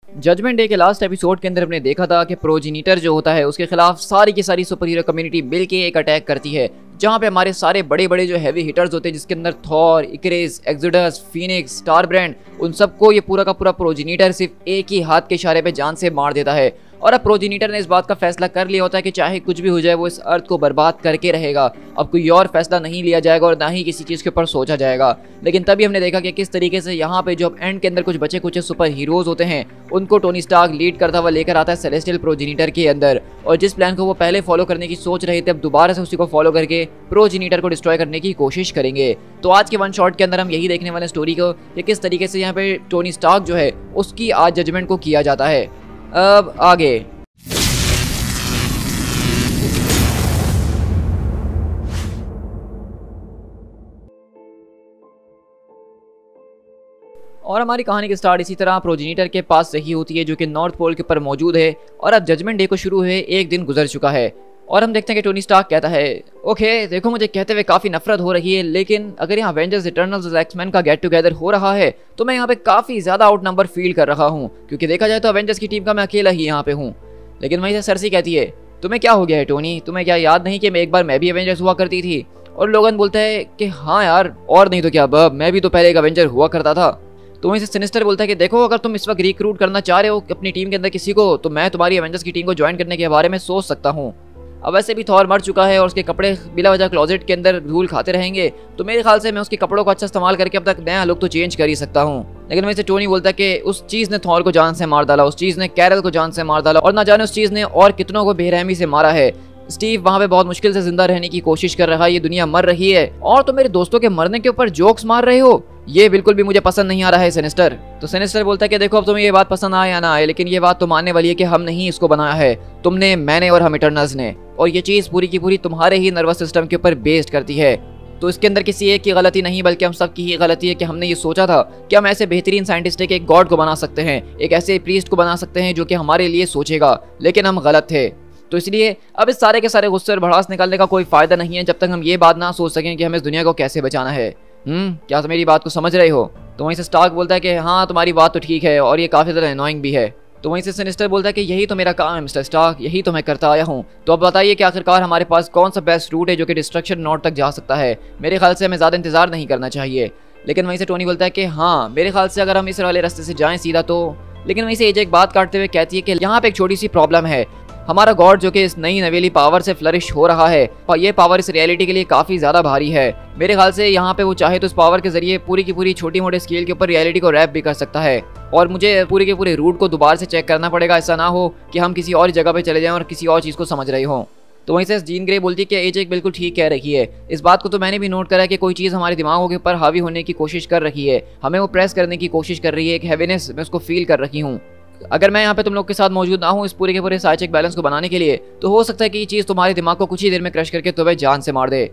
Judgement day के last episode के अंदर हमने देखा था कि प्रोजेनिटर जो होता है उसके खिलाफ सारी की सारी सुपर हीरो कम्युनिटी मिलके एक अटैक करती है, जहां पे हमारे सारे बड़े बड़े जो हैवी हिटर्स होते हैं जिसके अंदर थॉर, इकरेस, एक्सोडस, फीनिक्स, स्टारब्रैंड, उन सबको ये पूरा का पूरा प्रोजेनिटर सिर्फ एक ही हाथ के इशारे पे जान से मार देता है। और अब प्रोजेनिटर ने इस बात का फैसला कर लिया होता है कि चाहे कुछ भी हो जाए वो इस अर्थ को बर्बाद करके रहेगा। अब कोई और फैसला नहीं लिया जाएगा और ना ही किसी चीज़ के ऊपर सोचा जाएगा। लेकिन तभी हमने देखा कि किस तरीके से यहाँ पे जो अब एंड के अंदर कुछ बचे कुछ सुपर हीरोज होते हैं उनको टोनी स्टार्क लीड करता हुआ लेकर आता है सेलेस्टियल प्रोजेनिटर के अंदर। और जिस प्लान को वो पहले फॉलो करने की सोच रहे थे अब दोबारा से उसी को फॉलो करके प्रोजेनिटर को डिस्ट्रॉय करने की कोशिश करेंगे। तो आज के वन शॉट के अंदर हम यही देखने वाले स्टोरी को कि किस तरीके से यहाँ पे टोनी स्टार्क जो है उसकी आज जजमेंट को किया जाता है। अब आगे और हमारी कहानी की स्टार्ट इसी तरह प्रोजेनिटर के पास से ही होती है जो कि नॉर्थ पोल के ऊपर मौजूद है। और अब जजमेंट डे को शुरू हुए एक दिन गुजर चुका है और हम देखते हैं कि टोनी स्टार्क कहता है ओके देखो मुझे कहते हुए काफ़ी नफरत हो रही है, लेकिन अगर यहाँ एवेंजर्स इटर्नल्स एक्समैन का गेट टुगेदर हो रहा है तो मैं यहाँ पे काफ़ी ज़्यादा आउट नंबर फील कर रहा हूँ, क्योंकि देखा जाए तो एवेंजर्स की टीम का मैं अकेला ही यहाँ पे हूँ। लेकिन वहीं से सरसी कहती है तुम्हें क्या हो गया है टोनी, तुम्हें क्या याद नहीं कि एक बार मैं भी एवेंजर्स हुआ करती थी। और लोगन बोलता है कि हाँ यार और नहीं तो क्या बब, मैं भी तो पहले एक एवेंजर हुआ करता था। तो वहीं से सिनिस्टर बोलता है कि देखो अगर तुम इस वक्त रिक्रूट करना चाह रहे हो अपनी टीम के अंदर किसी को तो मैं तुम्हारी एवेंजर्स की टीम को ज्वाइन करने के बारे में सोच सकता हूँ। अब वैसे भी थॉर मर चुका है और उसके कपड़े बिला वजह क्लोजेट के अंदर धूल खाते रहेंगे, तो मेरे ख्याल से मैं उसके कपड़ों को अच्छा इस्तेमाल करके अब तक नया लुक तो चेंज कर ही सकता हूँ। लेकिन वैसे टोनी बोलता है कि उस चीज़ ने थॉर को जान से मार डाला, उस चीज़ ने कैरल को जान से मार डाला और ना जाने उस चीज़ ने और कितनों को बेरहमी से मारा है। स्टीव वहाँ पे बहुत मुश्किल से जिंदा रहने की कोशिश कर रहा है, ये दुनिया मर रही है और तुम मेरे दोस्तों के मरने के ऊपर जोक्स मार रहे हो, ये बिल्कुल भी मुझे पसंद नहीं आ रहा है सिनिस्टर। तो सिनिस्टर बोलता है कि देखो अब तुम्हें ये बात पसंद आए या ना आए, लेकिन ये बात तो मानने वाली है कि हम नहीं इसको बनाया है, तुमने, मैंने और हम इटर्नल्स ने, और ये चीज़ पूरी की पूरी तुम्हारे ही नर्वस सिस्टम के ऊपर बेस्ड करती है। तो इसके अंदर किसी एक की गलती नहीं बल्कि हम सब की ही गलती है कि हमने ये सोचा था कि हम ऐसे बेहतरीन साइंटिस्ट है कि एक गॉड को बना सकते हैं, एक ऐसे प्रीस्ट को बना सकते हैं जो कि हमारे लिए सोचेगा, लेकिन हम गलत थे। तो इसलिए अब इस सारे के सारे गुस्से और भड़ास निकालने का कोई फायदा नहीं है जब तक हम ये बात ना सोच सकें कि हमें इस दुनिया को कैसे बचाना है। क्या तुम मेरी बात को समझ रहे हो? तो वहीं से स्टार्क बोलता है कि हाँ तुम्हारी बात तो ठीक है और ये काफ़ी ज़्यादा एनोइंग भी है। तो वहीं से सिनिस्टर बोलता है कि यही तो मेरा काम है मिस्टर स्टार्क, यही तो मैं करता आया हूँ। तो अब बताइए कि आखिरकार हमारे पास कौन सा बेस्ट रूट है जो कि डिस्ट्रक्शन नोड तक जा सकता है। मेरे ख्याल से हमें ज़्यादा इंतजार नहीं करना चाहिए। लेकिन वहीं से टोनी बोलता है कि हाँ मेरे ख्याल से अगर हम इस वाले रास्ते से जाएं सीधा तो। लेकिन वहीं से एजे एक बात काटते हुए कहती है कि यहाँ पे एक छोटी सी प्रॉब्लम है, हमारा गॉड जो कि इस नई नवेली पावर से फ्लरिश हो रहा है और ये पावर इस रियलिटी के लिए काफ़ी ज़्यादा भारी है। मेरे ख्याल से यहाँ पे वो चाहे तो इस पावर के जरिए पूरी की पूरी छोटी मोटे स्केल के ऊपर रियलिटी को रैप भी कर सकता है और मुझे पूरे के पूरे रूट को दोबारा से चेक करना पड़ेगा, ऐसा ना हो कि हम किसी और जगह पे चले जाएं और किसी और चीज़ को समझ रहे हों। तो वहीं से जीन ग्रे बोलती है कि एजे बिल्कुल ठीक कह रही है, इस बात को तो मैंने भी नोट करा है कि कोई चीज़ हमारे दिमागों के ऊपर हावी होने की कोशिश कर रही है, हमें वो प्रेस करने की कोशिश कर रही है, एक हैवीनेस मैं उसको फील कर रही हूँ। अगर मैं यहाँ पे तुम लोग के साथ मौजूद ना हूँ इस पूरे के पूरे साइचिक बैलेंस को बनाने के लिए तो हो सकता है कि ये चीज़ तुम्हारे दिमाग को कुछ ही देर में क्रश करके तुम्हें जान से मार दे।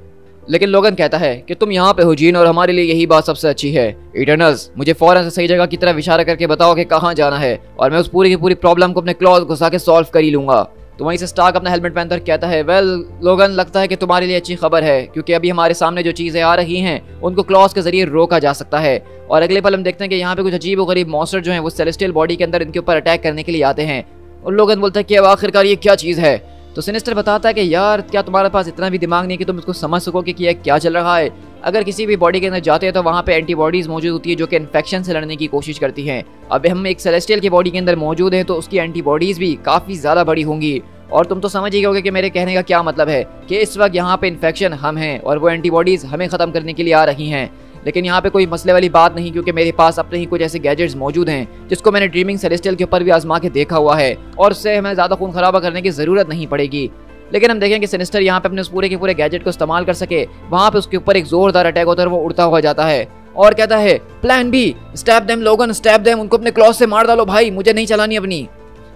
लेकिन लोगन कहता है कि तुम यहाँ पे हो जीन और हमारे लिए यही बात सबसे अच्छी है। इटर्नल्स मुझे फौरन से सही जगह की तरफ इशारा करके बताओ कि कहाँ जाना है और मैं उस पूरी की पूरी प्रॉब्लम को अपने क्लॉज घुसा के सॉल्व कर ही लूंगा। तो वहीं से स्टार्क अपना हेलमेट पहनकर कहता है वेल लोगन लगता है कि तुम्हारे लिए अच्छी खबर है, क्योंकि अभी हमारे सामने जो चीज़ें आ रही हैं उनको क्लॉज के जरिए रोका जा सकता है। और अगले पल हम देखते हैं कि यहाँ पे कुछ अजीब व गरीब मॉन्स्टर जो हैं वो सेलेस्टियल बॉडी के अंदर इनके ऊपर अटैक करने के लिए आते हैं। और लोगन बोलता है कि अब आखिरकार ये क्या चीज़ है। तो सिनिस्टर बताता है कि यार क्या तुम्हारे पास इतना भी दिमाग नहीं कि तुम इसको समझ सकोगे कि यह क्या चल रहा है। अगर किसी भी बॉडी के अंदर जाते हैं तो वहाँ पे एंटीबॉडीज़ मौजूद होती है जो कि इन्फेक्शन से लड़ने की कोशिश करती हैं। अब हम एक सेलेस्टियल की बॉडी के अंदर मौजूद हैं तो उसकी एंटीबॉडीज़ भी काफ़ी ज़्यादा बड़ी होंगी। और तुम तो समझ ही गए कि मेरे कहने का क्या मतलब है कि इस वक्त यहाँ पे इन्फेक्शन हम हैं और वो एंटीबॉडीज़ हमें ख़त्म करने के लिए आ रही हैं। लेकिन यहाँ पे कोई मसले वाली बात नहीं, क्योंकि मेरे पास अपने ही कुछ ऐसे गैजेट्स मौजूद हैं जिसको मैंने ड्रीमिंग सेलेस्टियल के ऊपर भी आजमा के देखा हुआ है और उससे हमें ज़्यादा खून खराबा करने की ज़रूरत नहीं पड़ेगी। लेकिन हम देखें कि सिनिस्टर यहाँ पे अपने उस पूरे के पूरे गैजेट को इस्तेमाल कर सके, वहाँ पे उसके ऊपर एक जोरदार अटैक होता है और वो उड़ता हुआ जाता है और कहता है प्लान बी, स्टैप देम लोगन, स्टैप देम, उनको अपने क्लॉज से मार डालो भाई, मुझे नहीं चलानी अपनी।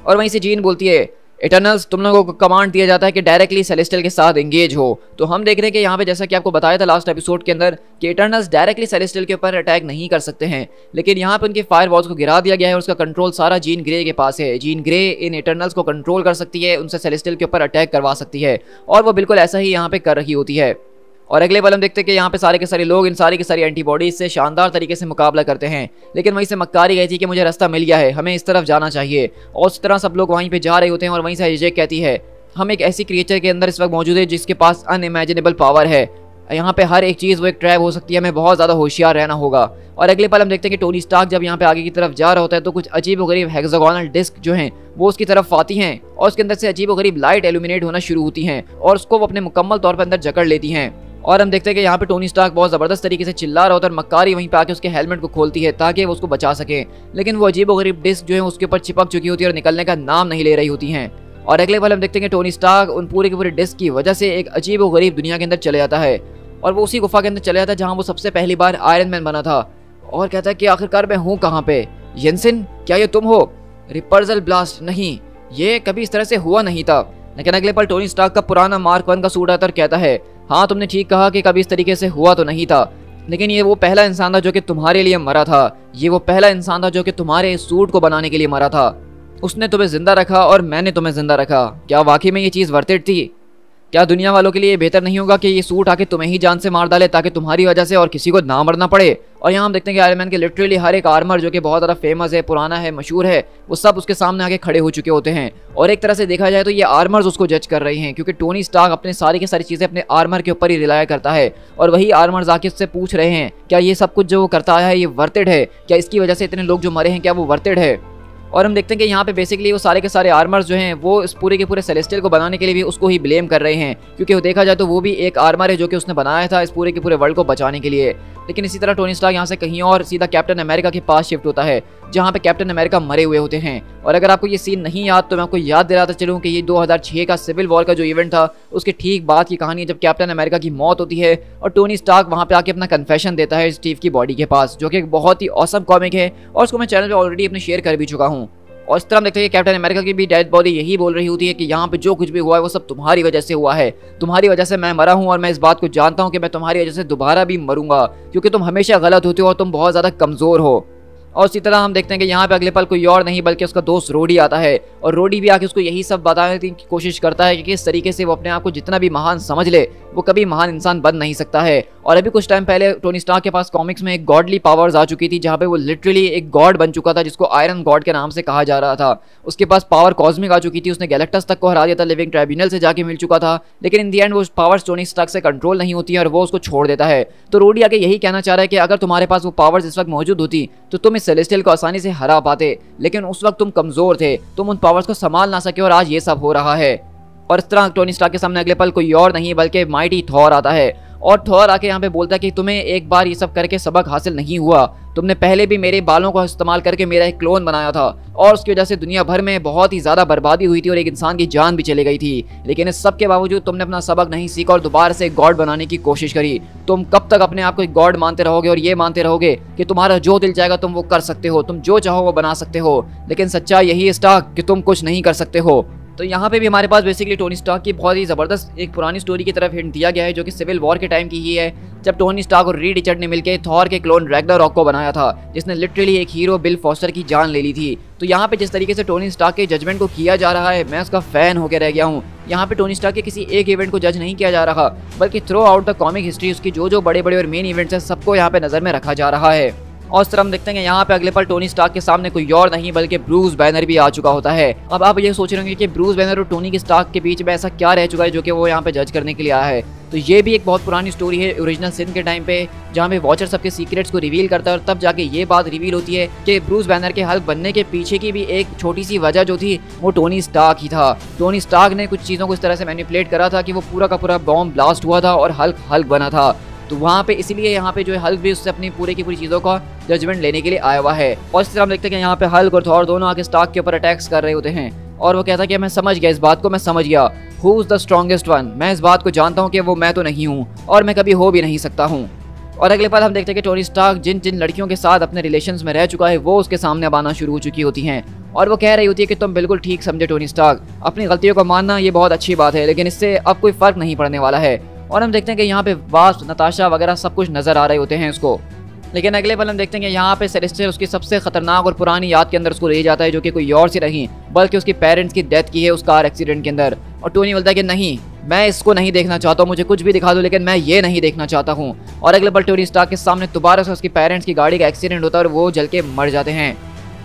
और वहीं से जीन बोलती है इटर्नल्स तुम लोगों को कमांड दिया जाता है कि डायरेक्टली सेलेस्टियल के साथ एंगेज हो। तो हम देख रहे हैं कि यहाँ पे जैसा कि आपको बताया था लास्ट एपिसोड के अंदर कि इटर्नल्स डायरेक्टली सेलेस्टियल के ऊपर अटैक नहीं कर सकते हैं, लेकिन यहाँ पे उनके फायर वॉल्स को गिरा दिया गया है और उसका कंट्रोल सारा जीन ग्रे के पास है। जीन ग्रे इन इटर्नल्स को कंट्रोल कर सकती है, उनसे सेलेस्टियल के ऊपर अटैक करवा सकती है और वो बिल्कुल ऐसा ही यहाँ पे कर रही होती है। और अगले पल हम देखते हैं कि यहाँ पे सारे के सारे लोग इन सारी की सारी एंटीबॉडीज से शानदार तरीके से मुकाबला करते हैं। लेकिन वहीं से मक्कारी कहती है कि मुझे रास्ता मिल गया है, हमें इस तरफ जाना चाहिए। और उस तरह सब लोग वहीं पे जा रहे होते हैं और वहीं से एजेक कहती है हम एक ऐसी क्रिएचर के अंदर इस वक्त मौजूद है जिसके पास अनइमेजिनेबल पावर है। यहाँ पे हर एक चीज़ वो एक ट्रैप हो सकती है, हमें बहुत ज़्यादा होशियार रहना होगा। और अगले पल हम देखते हैं कि टोनी स्टार्क जब यहाँ पे आगे की तरफ जा रहा होता है तो कुछ अजीब व गरीब हेक्सागोनल डिस्क जो हैं वो उसकी तरफ आती हैं और उसके अंदर से अजीब व गरीब लाइट एल्यूमिनेट होना शुरू होती हैं और उसको वो अपने मुकम्मल तौर पर अंदर जकड़ लेती हैं। और हम देखते हैं कि यहाँ पे टोनी स्टार्क बहुत ज़बरदस्त तरीके से चिल्ला रहा होता है और मक्कारी वहीं पे आके उसके हेलमेट को खोलती है ताकि वो उसको बचा सके। लेकिन वो अजीब व गरीब डिस्क जो है उसके ऊपर चिपक चुकी होती है और निकलने का नाम नहीं ले रही होती हैं। और अगले पल हम देखते हैं कि टोनी स्टार्क उन पूरे के पूरे डिस्क की वजह से एक अजीब व गरीब दुनिया के अंदर चले जाता है और वो उसी गुफा के अंदर चले जाता है जहाँ वो सबसे पहली बार आयरन मैन बना था। और कहता है कि आखिरकार मैं हूँ कहाँ पे? येंसेन, क्या ये तुम हो? रिपर्जल ब्लास्ट, नहीं, ये कभी इस तरह से हुआ नहीं था। लेकिन अगले पल टोनी स्टार्क का पुराना मार्क 1 का सूट आता है और कहता है हाँ तुमने ठीक कहा कि कभी इस तरीके से हुआ तो नहीं था, लेकिन ये वो पहला इंसान था जो कि तुम्हारे लिए मरा था। ये वो पहला इंसान था जो कि तुम्हारे सूट को बनाने के लिए मरा था। उसने तुम्हें जिंदा रखा और मैंने तुम्हें जिंदा रखा। क्या वाकई में ये चीज़ वर्थ इट थी? क्या दुनिया वालों के लिए बेहतर नहीं होगा कि ये सूट आके तुम्हें ही जान से मार डाले ताकि तुम्हारी वजह से और किसी को ना मरना पड़े? और यहाँ हम देखते हैं कि आयरन मैन के लिटरली हर एक आर्मर जो कि बहुत ज़्यादा फेमस है, पुराना है, मशहूर है, वो सब उसके सामने आके खड़े हो चुके होते हैं। और एक तरह से देखा जाए तो ये आर्मर्स उसको जज कर रही हैं क्योंकि टोनी स्टार्क अपने सारी की सारी चीज़ें अपने आर्मर के ऊपर ही रिलाय करता है। और वही आर्मर्स आके उससे पूछ रहे हैं क्या ये सब कुछ जो वो करता है ये वर्थ इट है? क्या इसकी वजह से इतने लोग जो मरे हैं क्या वो वर्थ इट है? और हम देखते हैं कि यहाँ पे बेसिकली वो सारे के सारे आर्मर्स जो हैं वो इस पूरे के पूरे सेलेस्टियल को बनाने के लिए भी उसको ही ब्लेम कर रहे हैं क्योंकि वो देखा जाए तो वो भी एक आर्मर है जो कि उसने बनाया था इस पूरे के पूरे वर्ल्ड को बचाने के लिए। लेकिन इसी तरह टोनी स्टार्क यहाँ से कहीं और सीधा कैप्टन अमेरिका के पास शिफ्ट होता है जहाँ पे कैप्टन अमेरिका मरे हुए होते हैं। और अगर आपको ये सीन नहीं याद तो मैं आपको याद दिलाता चलूँ कि ये 2006 का सिविल वॉर का जो इवेंट था उसके ठीक बाद की कहानी है जब कैप्टन अमेरिका की मौत होती है और टोनी स्टार्क वहाँ पे आके अपना कन्फेशन देता है स्टीव की बॉडी के पास, जो कि एक बहुत ही ऑसम कॉमिक है और उसको मैं चैनल पर ऑलरेडी अपने शेयर कर भी चुका हूँ। और इस तरह हम देखते हैं कि कैप्टन अमेरिका की भी डेड बॉडी यही बोल रही होती है कि यहाँ पे जो कुछ भी हुआ है वो सब तुम्हारी वजह से हुआ है, तुम्हारी वजह से मैं मरा हूँ और मैं इस बात को जानता हूँ कि मैं तुम्हारी वजह से दोबारा भी मरूंगा क्योंकि तुम हमेशा गलत होते हो और तुम बहुत ज़्यादा कमज़ोर हो। और इसी तरह हम देखते हैं कि यहाँ पे अगले पल कोई और नहीं बल्कि उसका दोस्त रोडी आता है और रोडी भी आके उसको यही सब बताने की कोशिश करता है कि किस तरीके से वो अपने आप को जितना भी महान समझ ले वो कभी महान इंसान बन नहीं सकता है। और अभी कुछ टाइम पहले टोनी स्टार्क के पास कॉमिक्स में एक गॉडली पावर्स आ चुकी थी जहाँ पे वो लिटरली एक गॉड बन चुका था जिसको आयरन गॉड के नाम से कहा जा रहा था। उसके पास पावर कॉस्मिक आ चुकी थी, उसने गैलेक्टस तक को हरा दिया था, लिविंग ट्राइब्यूनल से जाके मिल चुका था, लेकिन इन दी एंड वो पावर्स टोनी स्टार्क से कंट्रोल नहीं होती है और वो उसको छोड़ देता है। तो रोडी आके यही कहना चाह रहा है कि अगर तुम्हारे पास वो पावर्स इस वक्त मौजूद होती तो तुम इस सेलेस्टियल को आसानी से हरा पाते, लेकिन उस वक्त तुम कमजोर थे, तुम उन पावर्स को संभाल ना सके और आज ये सब हो रहा है। और इस तरह टोनी स्टार्क के सामने अगले पल कोई और नहीं बल्कि माइटी थॉर आता है और थॉर आके यहाँ पे बोलता है कि तुम्हें एक बार ये सब करके सबक हासिल नहीं हुआ, तुमने पहले भी मेरे बालों का इस्तेमाल करके मेरा एक क्लोन बनाया था और उसकी वजह से दुनिया भर में बहुत ही ज़्यादा बर्बादी हुई थी और एक इंसान की जान भी चली गई थी, लेकिन इस सब के बावजूद तुमने अपना सबक नहीं सीखा और दोबारा से गॉड बनाने की कोशिश करी। तुम कब तक अपने आप को एक गॉड मानते रहोगे और ये मानते रहोगे कि तुम्हारा जो दिल चाहेगा तुम वो कर सकते हो, तुम जो चाहो वो बना सकते हो, लेकिन सच्चाई यही है स्टार्क कि तुम कुछ नहीं कर सकते हो। तो यहाँ पे भी हमारे पास बेसिकली टोनी स्टार्क की बहुत ही ज़बरदस्त एक पुरानी स्टोरी की तरफ हिंट दिया गया है जो कि सिविल वॉर के टाइम की ही है जब टोनी स्टार्क और रीड रिचर्ड ने मिलकर थॉर के क्लोन रैग्नारॉक को बनाया था जिसने लिटरली एक हीरो बिल फॉस्टर की जान ले ली थी। तो यहाँ पे जिस तरीके से टोनी स्टार्क के जजमेंट को किया जा रहा है मैं उसका फ़ैन होकर रह गया हूँ। यहाँ पे टोनी स्टार्क के किसी एक इवेंट को जज नहीं किया जा रहा बल्कि through out the comic history उसकी जो बड़े बड़े और मेन इवेंट्स हैं सबको यहाँ पे नज़र में रखा जा रहा है। और इस तरह हम देखते हैं यहाँ पे अगले पल टोनी स्टार्क के सामने कोई और नहीं बल्कि ब्रूस बैनर भी आ चुका होता है। अब आप ये सोच रहे होंगे कि ब्रूस बैनर और टोनी के स्टार्क के बीच में ऐसा क्या रह चुका है जो कि वो यहाँ पे जज करने के लिए आया है। तो ये भी एक बहुत पुरानी स्टोरी है ओरिजिनल सिन के टाइम पे जहाँ पे वॉचर सबके सीक्रेट्स को रिवील करता है और तब जाके ये बात रिवील होती है कि ब्रूस बैनर के हल्क बनने के पीछे की भी एक छोटी सी वजह जो थी वो टोनी स्टार्क ही था। टोनी स्टार्क ने कुछ चीज़ों को इस तरह से मैनिपुलेट करा था कि वो पूरा का पूरा बॉम्ब ब्लास्ट हुआ था और हल्क बना था। तो वहाँ पे इसीलिए यहाँ पे जो है हल्क भी उससे अपनी पूरी की पूरी चीज़ों का जजमेंट लेने के लिए आया हुआ है। और इस तरह हम देखते हैं कि यहाँ पे हल्क और थॉर दोनों आके स्टार्क के ऊपर अटैक्स कर रहे होते हैं और वो कहता है कि मैं समझ गया इस बात को, मैं समझ गया who is the strongest one, मैं इस बात को जानता हूँ कि वो मैं तो नहीं हूँ और मैं कभी हो भी नहीं सकता हूँ। और अगले पल हम देखते हैं कि टोनी स्टार्क जिन जिन लड़कियों के साथ अपने रिलेशंस में रह चुका है वो उसके सामने अब आना शुरू हो चुकी होती हैं और वो कह रही होती है कि तुम बिल्कुल ठीक समझे टोनी स्टार्क, अपनी गलतियों को मानना ये बहुत अच्छी बात है लेकिन इससे अब कोई फ़र्क नहीं पड़ने वाला है। और हम देखते हैं कि यहाँ पे वास्प, नताशा वगैरह सब कुछ नज़र आ रहे होते हैं उसको। लेकिन अगले पल हम देखते हैं कि यहाँ पे सेलेस्टियल उसकी सबसे खतरनाक और पुरानी याद के अंदर उसको ले जाता है जो कि कोई और सी नहीं बल्कि उसकी पेरेंट्स की डेथ की है उस कार एक्सीडेंट के अंदर। और टोनी बोलता है कि नहीं, मैं इसको नहीं देखना चाहता हूँ, मुझे कुछ भी दिखा दो लेकिन मैं ये नहीं देखना चाहता हूँ। और अगले पल टोनी स्टार्क के सामने दोबारा से उसके पेरेंट्स की गाड़ी का एक्सीडेंट होता है और वो जल के मर जाते हैं।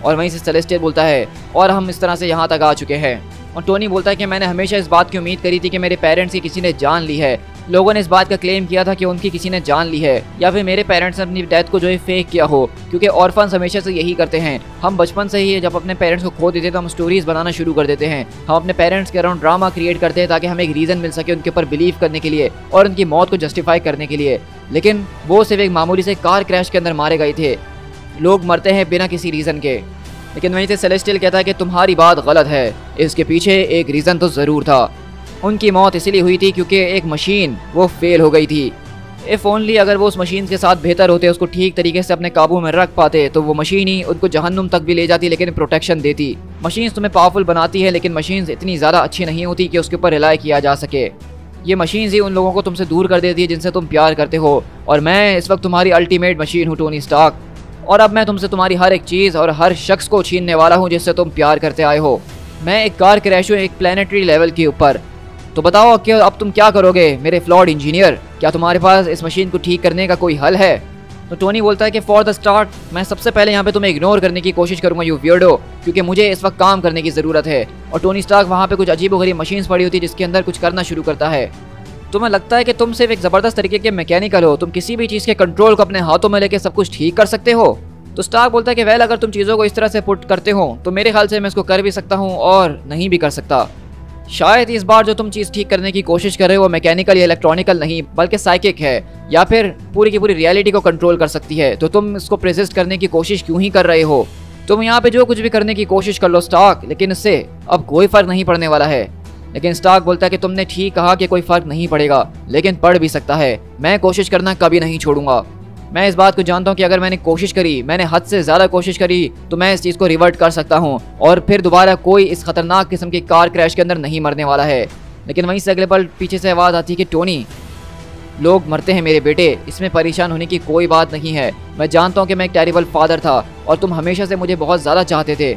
और वहीं से सेलेस्टियल बोलता है और हम इस तरह से यहाँ तक आ चुके हैं। और टोनी बोलता है कि मैंने हमेशा इस बात की उम्मीद करी थी कि मेरे पेरेंट्स की किसी ने जान ली है। लोगों ने इस बात का क्लेम किया था कि उनकी किसी ने जान ली है या फिर मेरे पेरेंट्स ने अपनी डेथ को जो है फेक किया हो, क्योंकि ऑर्फन्स हमेशा से यही करते हैं। हम बचपन से ही जब अपने पेरेंट्स को खो देते हैं तो हम स्टोरीज बनाना शुरू कर देते हैं। हम अपने पेरेंट्स के अराउंड ड्रामा क्रिएट करते हैं ताकि हमें एक रीज़न मिल सके उनके ऊपर बिलीव करने के लिए और उनकी मौत को जस्टिफाई करने के लिए। लेकिन वो सिर्फ एक मामूली से कार क्रैश के अंदर मारे गए थे। लोग मरते हैं बिना किसी रीज़न के। लेकिन वहीं से सेलेस्टियल कहता है कि तुम्हारी बात गलत है, इसके पीछे एक रीज़न तो ज़रूर था। उनकी मौत इसलिए हुई थी क्योंकि एक मशीन वो फेल हो गई थी। इफ़ ओनली अगर वो उस मशीन के साथ बेहतर होते, उसको ठीक तरीके से अपने काबू में रख पाते, तो वो मशीन ही उनको जहन्नुम तक भी ले जाती लेकिन प्रोटेक्शन देती। मशीन्स तुम्हें पावरफुल बनाती है लेकिन मशीन्स इतनी ज़्यादा अच्छी नहीं होती कि उसके ऊपर रिलाई किया जा सके। ये मशीन्स ही उन लोगों को तुमसे दूर कर देती है जिनसे तुम प्यार करते हो। और मैं इस वक्त तुम्हारी अल्टीमेट मशीन हूँ टोनी स्टार्क, और अब मैं तुमसे तुम्हारी हर एक चीज़ और हर शख्स को छीनने वाला हूँ जिससे तुम प्यार करते आए हो। मैं एक कार क्रैश हूँ एक प्लानिटरी लेवल के ऊपर। तो बताओ कि अब तुम क्या करोगे मेरे फ्लॉड इंजीनियर? क्या तुम्हारे पास इस मशीन को ठीक करने का कोई हल है? तो टोनी बोलता है कि फॉर द स्टार्ट मैं सबसे पहले यहाँ पे तुम्हें इग्नोर करने की कोशिश करूंगा यू वियर्डो, क्योंकि मुझे इस वक्त काम करने की ज़रूरत है। और टोनी स्टार्क वहाँ पे कुछ अजीबोगरीब मशीन्स पड़ी होती है जिसके अंदर कुछ करना शुरू करता है। तुम्हें लगता है कि तुम सिर्फ एक ज़बरदस्त तरीके के मैकेनिकल हो, तुम किसी भी चीज़ के कंट्रोल को अपने हाथों में लेके सब कुछ ठीक कर सकते हो। तो स्टार्क बोलता है कि वेल अगर तुम चीज़ों को इस तरह से पुट करते हो तो मेरे ख्याल से मैं इसको कर भी सकता हूँ और नहीं भी कर सकता। शायद इस बार जो तुम चीज़ ठीक करने की कोशिश कर रहे हो वो मैकेनिकल या इलेक्ट्रॉनिकल नहीं बल्कि साइकिक है, या फिर पूरी की पूरी रियलिटी को कंट्रोल कर सकती है। तो तुम इसको प्रेजिस्ट करने की कोशिश क्यों ही कर रहे हो? तुम यहाँ पे जो कुछ भी करने की कोशिश कर लो स्टार्क, लेकिन इससे अब कोई फ़र्क नहीं पड़ने वाला है। लेकिन स्टार्क बोलता है कि तुमने ठीक कहा कि कोई फ़र्क नहीं पड़ेगा, लेकिन पड़ भी सकता है। मैं कोशिश करना कभी नहीं छोड़ूंगा। मैं इस बात को जानता हूँ कि अगर मैंने कोशिश करी, मैंने हद से ज़्यादा कोशिश करी, तो मैं इस चीज़ को रिवर्ट कर सकता हूँ और फिर दोबारा कोई इस खतरनाक किस्म की कार क्रैश के अंदर नहीं मरने वाला है। लेकिन वहीं से अगले पल पीछे से आवाज़ आती है कि टोनी, लोग मरते हैं मेरे बेटे, इसमें परेशान होने की कोई बात नहीं है। मैं जानता हूँ कि मैं एक टेरिबल फादर था और तुम हमेशा से मुझे बहुत ज़्यादा चाहते थे,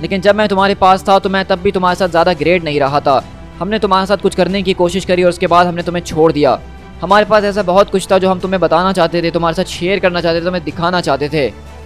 लेकिन जब मैं तुम्हारे पास था तो मैं तब भी तुम्हारे साथ ज़्यादा ग्रेट नहीं रहा था। हमने तुम्हारे साथ कुछ करने की कोशिश करी और उसके बाद हमने तुम्हें छोड़ दिया। हमारे पास ऐसा बहुत कुछ था जो हम तुम्हें बताना चाहते थे, तुम्हारे साथ शेयर करना चाहते थे, तुम्हें दिखाना चाहते थे,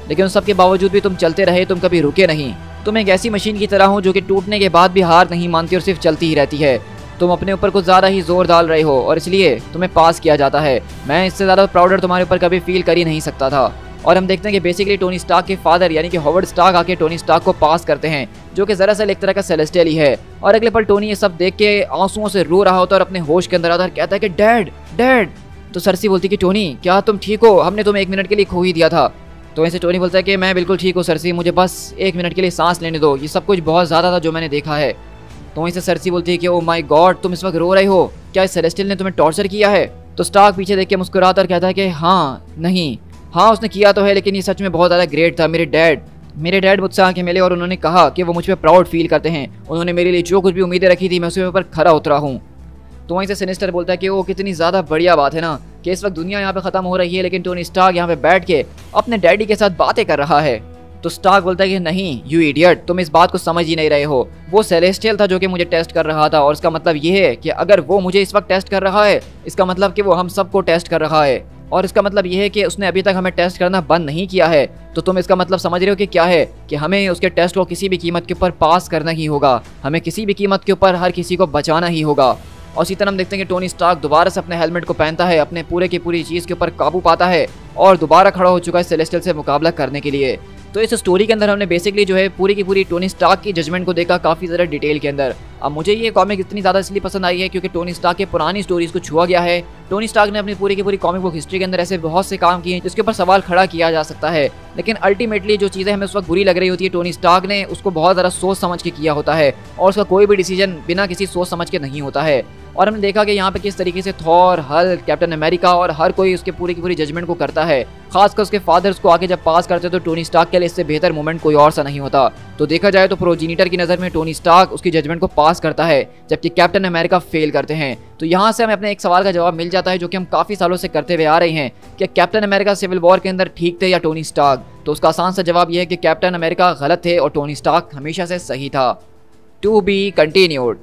लेकिन उस सब के बावजूद भी तुम चलते रहे, तुम कभी रुके नहीं। तुम एक ऐसी मशीन की तरह हो जो कि टूटने के बाद भी हार नहीं मानती और सिर्फ चलती ही रहती है। तुम अपने ऊपर कुछ ज़्यादा ही जोर डाल रहे हो और इसलिए तुम्हें पास किया जाता है। मैं इससे ज़्यादा प्राउडर तुम्हारे ऊपर कभी फील कर ही नहीं सकता था। और हम देखते हैं कि बेसिकली टोनी स्टार्क के फादर यानी कि हॉवर्ड स्टार्क आके टोनी स्टार्क को पास करते हैं, जो कि दरअसल एक तरह का सेलेस्टियल ही है। और अगले पल टोनी ये सब देख के आंसुओं से रो रहा होता है और अपने होश के अंदर आता है और कहता है कि डैड डैड। तो सरसी बोलती कि टोनी क्या तुम ठीक हो? हमने तुम्हें 1 मिनट के लिए खो ही दिया था। तो ऐसे टोनी बोलता है कि मैं बिल्कुल ठीक हूँ सरसी, मुझे बस 1 मिनट के लिए सांस लेने दो, ये सब कुछ बहुत ज़्यादा था जो मैंने देखा है। तो वहीं से सरसी बोलती है कि ओ माय गॉड, तुम इस वक्त रो रहे हो, क्या इस सेलेस्टियल ने तुम्हें टॉर्चर किया है? तो स्टार्क पीछे देख के मुस्कुराता और कहता है कि हाँ उसने किया तो है, लेकिन ये सच में बहुत ज़्यादा ग्रेट था। मेरे डैड मुझसे आके मिले और उन्होंने कहा कि वो मुझ पर प्राउड फील करते हैं। उन्होंने मेरे लिए जो कुछ भी उम्मीदें रखी थी मैं उसके ऊपर खरा उतरा हूँ। तो वहीं से सिनिस्टर बोलता है कि वो कितनी ज़्यादा बढ़िया बात है ना कि इस वक्त दुनिया यहाँ पे ख़त्म हो रही है लेकिन टोनी स्टार्क यहाँ पे बैठ के अपने डैडी के साथ बातें कर रहा है। तो स्टार्क बोलता है कि नहीं यू इडियट, तुम इस बात को समझ ही नहीं रहे हो। वो सेलेस्टियल था जो कि मुझे टेस्ट कर रहा था और इसका मतलब ये है कि अगर वो मुझे इस वक्त टेस्ट कर रहा है, इसका मतलब कि वो हम सबको टेस्ट कर रहा है। और इसका मतलब ये है कि उसने अभी तक हमें टेस्ट करना बंद नहीं किया है। तो तुम इसका मतलब समझ रहे हो कि क्या है कि हमें उसके टेस्ट को किसी भी कीमत के ऊपर पास करना ही होगा, हमें किसी भी कीमत के ऊपर हर किसी को बचाना ही होगा। और इसी तरह हम देखते हैं कि टोनी स्टार्क दोबारा से अपने हेलमेट को पहनता है, अपने पूरे की पूरी चीज़ के ऊपर काबू पाता है और दोबारा खड़ा हो चुका है सेलेस्टियल से मुकाबला करने के लिए। तो इस स्टोरी के अंदर हमने बेसिकली जो है पूरी की पूरी टोनी स्टार्क की जजमेंट को देखा काफ़ी ज़्यादा डिटेल के अंदर। अब मुझे ये कॉमिक इतनी ज़्यादा इसलिए पसंद आई है क्योंकि टोनी स्टार्क के पुरानी स्टोरीज़ को छुआ गया है। टोनी स्टार्क ने अपनी पूरी की पूरी कॉमिक बुक हिस्ट्री के अंदर ऐसे बहुत से काम किए हैं जिसके ऊपर सवाल खड़ा किया जा सकता है, लेकिन अल्टीमेटली जो चीज़ें हमें उस वक्त बुरी लग रही होती है टोनी स्टार्क ने उसको बहुत ज़्यादा सोच समझ के किया होता है और उसका कोई भी डिसीजन बिना किसी सोच समझ के नहीं होता है। और हमने देखा कि यहाँ पे किस तरीके से थॉर, हल्क, कैप्टन अमेरिका और हर कोई उसके पूरी की पूरी जजमेंट को करता है। खासकर उसके फादर्स को आके जब पास करते तो टोनी स्टार्क के लिए इससे बेहतर मोमेंट कोई और सा नहीं होता। तो देखा जाए तो प्रोजीनिटर की नज़र में टोनी स्टार्क उसकी जजमेंट को पास करता है जबकि कैप्टन अमेरिका फेल करते हैं। तो यहाँ से हमें अपने एक सवाल का जवाब मिल जाता है जो कि हम काफ़ी सालों से करते हुए आ रहे हैं कि कैप्टन अमेरिका सिविल वॉर के अंदर ठीक थे या टोनी स्टार्क। तो उसका आसान सा जवाब यह है कि कैप्टन अमेरिका गलत थे और टोनी स्टार्क हमेशा से सही था। To be continued.